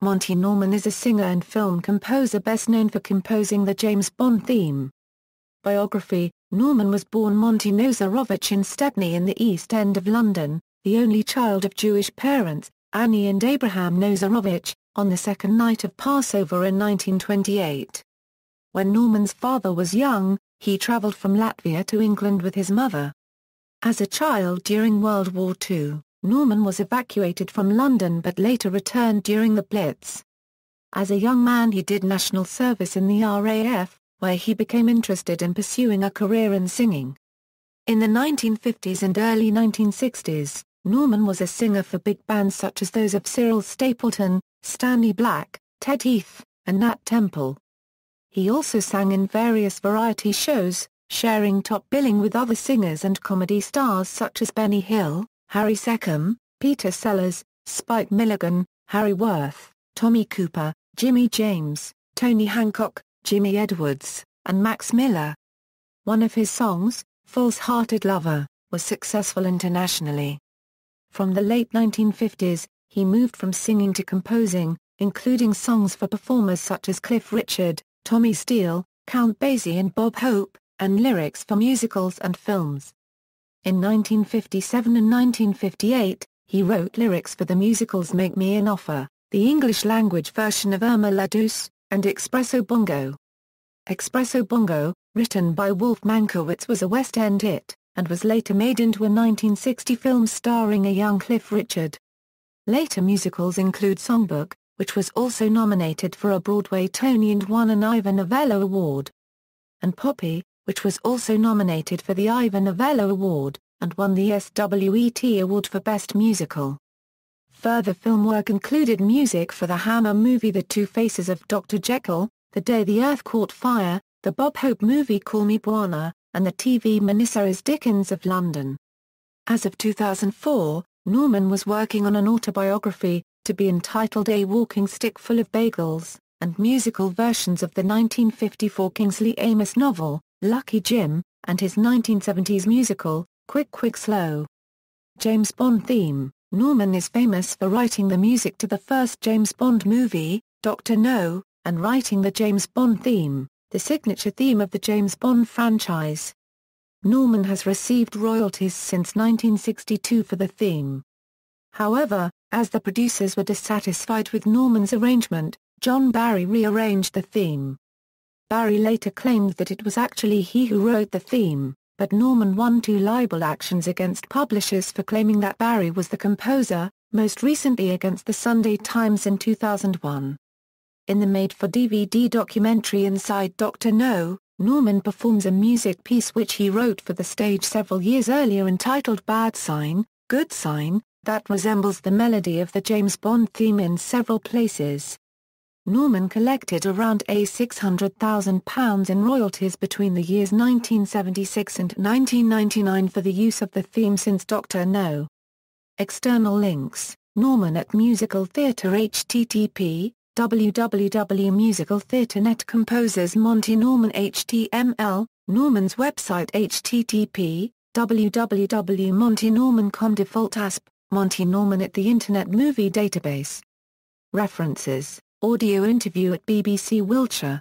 Monty Norman is a singer and film composer best known for composing the James Bond theme. Biography: Norman was born Monty Nozarovich in Stepney in the East End of London, the only child of Jewish parents, Annie and Abraham Nozarovich, on the second night of Passover in 1928. When Norman's father was young, he travelled from Latvia to England with his mother. As a child during World War II, Norman was evacuated from London but later returned during the Blitz. As a young man he did national service in the RAF, where he became interested in pursuing a career in singing. In the 1950s and early 1960s, Norman was a singer for big bands such as those of Cyril Stapleton, Stanley Black, Ted Heath, and Nat Temple. He also sang in various variety shows, sharing top billing with other singers and comedy stars such as Benny Hill, Harry Secombe, Peter Sellers, Spike Milligan, Harry Worth, Tommy Cooper, Jimmy James, Tony Hancock, Jimmy Edwards, and Max Miller. One of his songs, False-Hearted Lover, was successful internationally. From the late 1950s, he moved from singing to composing, including songs for performers such as Cliff Richard, Tommy Steele, Count Basie and Bob Hope, and lyrics for musicals and films. In 1957 and 1958, he wrote lyrics for the musicals Make Me an Offer, the English-language version of Irma la Douce, and Espresso Bongo. Espresso Bongo, written by Wolf Mankiewicz, was a West End hit, and was later made into a 1960 film starring a young Cliff Richard. Later musicals include Songbook, which was also nominated for a Broadway Tony and won an Ivor Novello Award, and Poppy, which was also nominated for the Ivor Novello Award, and won the SWET Award for Best Musical. Further film work included music for the Hammer movie The Two Faces of Dr. Jekyll, The Day the Earth Caught Fire, the Bob Hope movie Call Me Bwana, and the TV miniseries Dickens of London. As of 2004, Norman was working on an autobiography, to be entitled A Walking Stick Full of Bagels, and musical versions of the 1954 Kingsley Amis novel, Lucky Jim, and his 1970s musical, Quick Quick Slow. James Bond theme: Norman is famous for writing the music to the first James Bond movie, Dr. No, and writing the James Bond theme, the signature theme of the James Bond franchise. Norman has received royalties since 1962 for the theme. However, as the producers were dissatisfied with Norman's arrangement, John Barry rearranged the theme. Barry later claimed that it was actually he who wrote the theme, but Norman won 2 libel actions against publishers for claiming that Barry was the composer, most recently against the Sunday Times in 2001. In the made-for-DVD documentary Inside Dr. No, Norman performs a music piece which he wrote for the stage several years earlier entitled Bad Sign, Good Sign, that resembles the melody of the James Bond theme in several places. Norman collected around £600,000 in royalties between the years 1976 and 1999 for the use of the theme since Dr. No. External links: Norman at Musical Theatre http www.musicaltheatre.net Composers Monty Norman HTML Norman's website http www.montynorman.com Default ASP Monty Norman at the Internet Movie Database. References: Audio interview at BBC Wiltshire.